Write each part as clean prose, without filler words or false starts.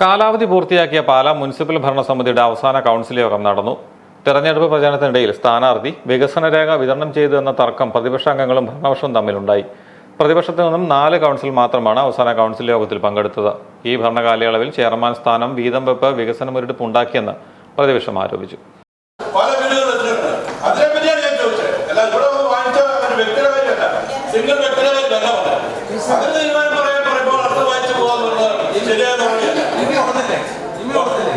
കാലാവധി പൂർത്തിയാക്കിയ പാലാ മുനിസിപ്പൽ ഭരണസമിതിയുടെ അവസാന കൗൺസിൽ യോഗം നടന്നു. തെരഞ്ഞെടുപ്പ് പ്രചാരണത്തിനിടയിൽ സ്ഥാനാർത്ഥി വികസന രേഖ വിതരണം ചെയ്തു എന്ന തർക്കം പ്രതിപക്ഷാംഗങ്ങളും ഭരണപക്ഷവും തമ്മിലുണ്ടായി. പ്രതിപക്ഷത്തു നിന്നും 4 കൗൺസിൽ മാത്രമാണ് അവസാന കൗൺസിൽ യോഗത്തിൽ പങ്കെടുത്തത്. ഈ ഭരണകാലയളവിൽ ചെയർമാൻ സ്ഥാനം വീതം വെപ്പ് വികസന മുരടിപ്പ് ഉണ്ടാക്കിയെന്ന് പ്രതിപക്ഷം ആരോപിച്ചു.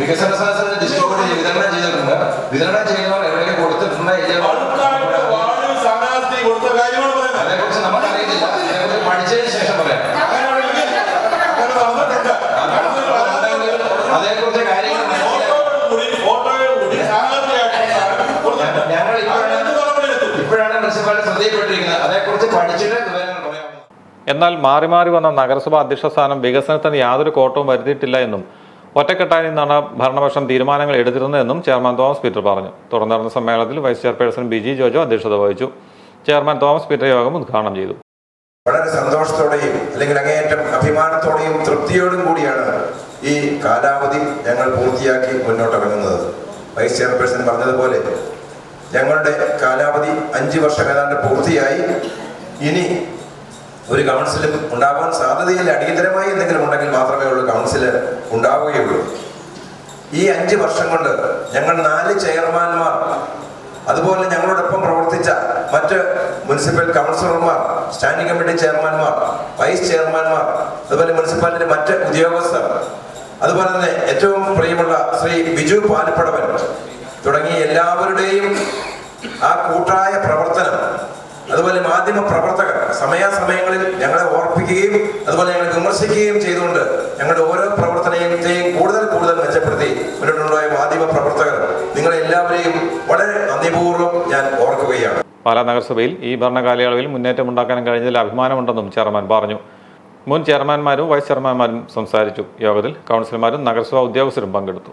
വികസന സാധ്യത ഡിസ്ട്രിബ്യൂട്ട് വിതരണം ചെയ്തിട്ടുണ്ട്. വിതരണം ചെയ്യുന്നവർ എവിടെയെങ്കിലും കൊടുത്തിട്ടുണ്ട് അതേക്കുറിച്ച് നമുക്കറിയില്ല. അതേക്കുറിച്ച് പഠിച്ചതിന് ശേഷം പറയാം. അതേക്കുറിച്ച് കാര്യങ്ങൾ ഞങ്ങൾ ഇപ്പോഴാണ് മുനിസിപ്പാലിറ്റി ശ്രദ്ധയിൽപ്പെട്ടിരിക്കുന്നത്. അതേക്കുറിച്ച് പഠിച്ചിട്ട് വിവരങ്ങൾ പറയാം. എന്നാൽ മാറി മാറി വന്ന നഗരസഭാ അധ്യക്ഷ സ്ഥാനം വികസനത്തിന് യാതൊരു കോട്ടവും വരുത്തിയിട്ടില്ല എന്നും ഒറ്റക്കെട്ടായി നിന്നാണ് ഭരണപക്ഷം തീരുമാനങ്ങൾ എടുത്തിരുന്നതെന്നും ചെയർമാൻ തോമസ് പീറ്റർ പറഞ്ഞു. തുടർന്ന് നടന്ന സമ്മേളനത്തിൽ വൈസ് ചെയർപേഴ്സൺ ബിജി ജോജോ അധ്യക്ഷത വഹിച്ചു. ചെയർമാൻ തോമസ് പീറ്റർ യോഗം ഉദ്ഘാടനം ചെയ്തു. വളരെ സന്തോഷത്തോടെയും അല്ലെങ്കിൽ അങ്ങേയറ്റം അഭിമാനത്തോടെയും തൃപ്തിയോടും കൂടിയാണ് ഈ കാലാവധി ഞങ്ങൾ പൂർത്തിയാക്കി മുന്നോട്ടിറങ്ങുന്നത്. വൈസ് ചെയർപേഴ്സൺ പറഞ്ഞതുപോലെ ഞങ്ങളുടെ കാലാവധി 5 വർഷം ഏതാണ്ട് പൂർത്തിയായി. ഇനി ഒരു കൗൺസിലും ഉണ്ടാകാൻ സാധ്യതയില്ല. അടിയന്തരമായി എന്തെങ്കിലും ഉണ്ടെങ്കിൽ മാത്രമേ ഉള്ളൂ കൗൺസിൽ ഉണ്ടാവുകയുള്ളൂ. ഈ 5 വർഷം കൊണ്ട് ഞങ്ങൾ 4 ചെയർമാൻമാർ, അതുപോലെ ഞങ്ങളോടൊപ്പം പ്രവർത്തിച്ച മറ്റ് മുനിസിപ്പൽ കൗൺസിലർമാർ, സ്റ്റാൻഡിംഗ് കമ്മിറ്റി ചെയർമാൻമാർ, വൈസ് ചെയർമാൻമാർ, അതുപോലെ മുനിസിപ്പാലിറ്റി മറ്റ് ഉദ്യോഗസ്ഥർ, അതുപോലെ തന്നെ ഏറ്റവും പ്രിയമുള്ള ശ്രീ ബിജു പാലപ്പടവൻ തുടങ്ങിയ എല്ലാവരുടെയും ആ കൂട്ടായ പ്രവർത്തനം, അതുപോലെ മാധ്യമ പ്രവർത്തകർ സമയാസമയങ്ങളിൽ ഞങ്ങളെ ഓർപ്പിക്കുകയും അതുപോലെ ഞങ്ങളെ വിമർശിക്കുകയും ചെയ്തുകൊണ്ട് ഞങ്ങളുടെ ഓരോ പ്രവർത്തനത്തെയും കൂടുതൽ മെച്ചപ്പെടുത്തി മുന്നോട്ടുണ്ടായ മാധ്യമ പ്രവർത്തകർ, നിങ്ങളെല്ലാവരെയും വളരെ നന്ദിപൂർവ്വം ഞാൻ ഓർക്കുകയാണ്. പാലാ നഗരസഭയിൽ ഈ ഭരണകാലയളവിൽ മുന്നേറ്റമുണ്ടാക്കാൻ കഴിഞ്ഞതിൽ അഭിമാനമുണ്ടെന്നും ചെയർമാൻ പറഞ്ഞു. മുൻ ചെയർമാൻമാരും വൈസ് ചെയർമാൻമാരും സംസാരിച്ചു. യോഗത്തിൽ കൗൺസിലർമാരും നഗരസഭാ ഉദ്യോഗസ്ഥരും പങ്കെടുത്തു.